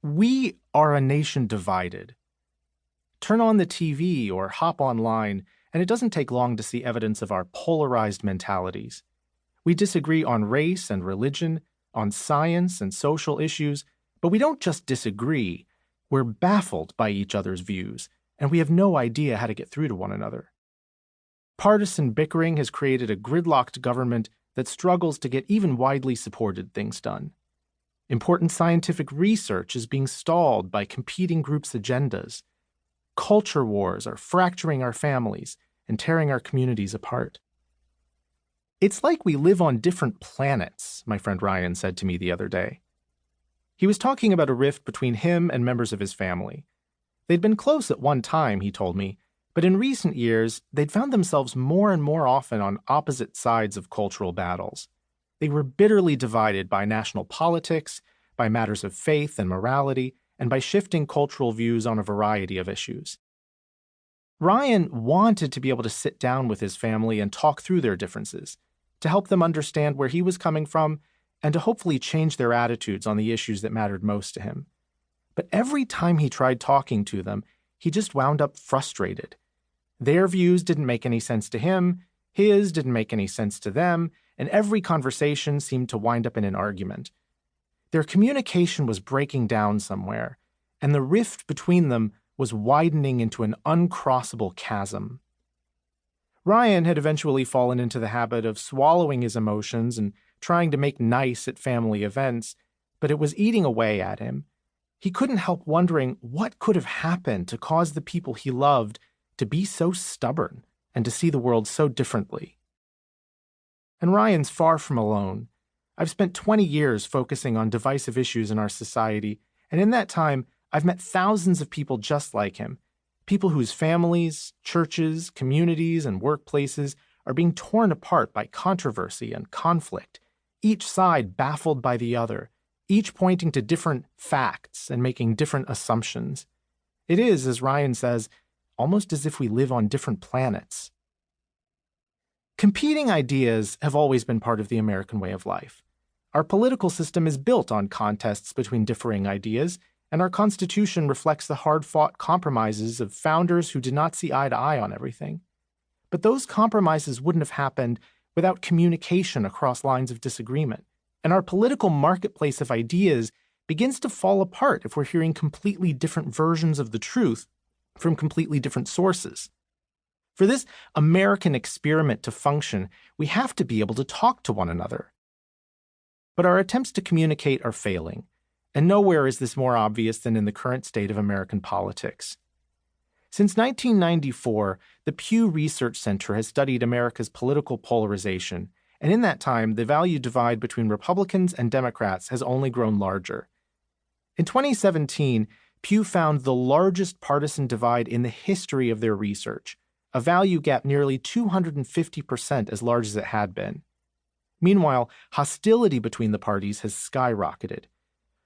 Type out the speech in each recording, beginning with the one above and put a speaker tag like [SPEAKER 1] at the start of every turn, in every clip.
[SPEAKER 1] We are a nation divided. Turn on the TV or hop online, and it doesn't take long to see evidence of our polarized mentalities. We disagree on race and religion, on science and social issues, but we don't just disagree. We're baffled by each other's views, and we have no idea how to get through to one another. Partisan bickering has created a gridlocked government that struggles to get even widely supported things done. Important scientific research is being stalled by competing groups' agendas. Culture wars are fracturing our families and tearing our communities apart. It's like we live on different planets, my friend Ryan said to me the other day. He was talking about a rift between him and members of his family. They'd been close at one time, he told me, but in recent years, they'd found themselves more and more often on opposite sides of cultural battles. They were bitterly divided by national politics, by matters of faith and morality, and by shifting cultural views on a variety of issues. Ryan wanted to be able to sit down with his family and talk through their differences, to help them understand where he was coming from, and to hopefully change their attitudes on the issues that mattered most to him. But every time he tried talking to them, he just wound up frustrated. Their views didn't make any sense to him, his didn't make any sense to them, and every conversation seemed to wind up in an argument. Their communication was breaking down somewhere, and the rift between them was widening into an uncrossable chasm. Ryan had eventually fallen into the habit of swallowing his emotions and trying to make nice at family events, but it was eating away at him. He couldn't help wondering what could have happened to cause the people he loved to be so stubborn and to see the world so differently. And Ryan's far from alone. I've spent 20 years focusing on divisive issues in our society, and in that time, I've met thousands of people just like him, people whose families, churches, communities, and workplaces are being torn apart by controversy and conflict, each side baffled by the other, each pointing to different facts and making different assumptions. It is, as Ryan says, almost as if we live on different planets. Competing ideas have always been part of the American way of life. Our political system is built on contests between differing ideas, and our Constitution reflects the hard-fought compromises of founders who did not see eye to eye on everything. But those compromises wouldn't have happened without communication across lines of disagreement, and our political marketplace of ideas begins to fall apart if we're hearing completely different versions of the truth from completely different sources. For this American experiment to function, we have to be able to talk to one another. But our attempts to communicate are failing, and nowhere is this more obvious than in the current state of American politics. Since 1994, the Pew Research Center has studied America's political polarization, and in that time, the value divide between Republicans and Democrats has only grown larger. In 2017, Pew found the largest partisan divide in the history of their research, a value gap nearly 250% as large as it had been. Meanwhile, hostility between the parties has skyrocketed.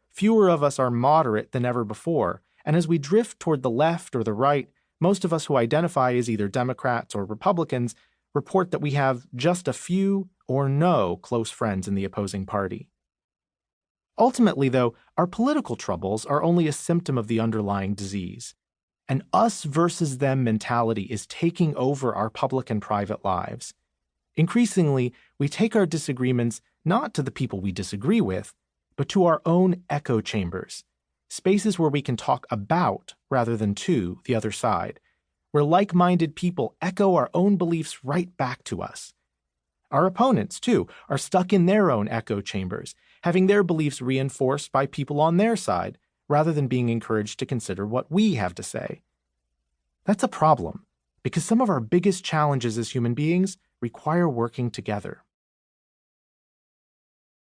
[SPEAKER 1] Fewer of us are moderate than ever before, and as we drift toward the left or the right, most of us who identify as either Democrats or Republicans report that we have just a few or no close friends in the opposing party. Ultimately, though, our political troubles are only a symptom of the underlying disease. An us versus them mentality is taking over our public and private lives. Increasingly, we take our disagreements not to the people we disagree with, but to our own echo chambers, spaces where we can talk about rather than to the other side, where like-minded people echo our own beliefs right back to us. Our opponents, too, are stuck in their own echo chambers, having their beliefs reinforced by people on their side, rather than being encouraged to consider what we have to say. That's a problem, because some of our biggest challenges as human beings require working together.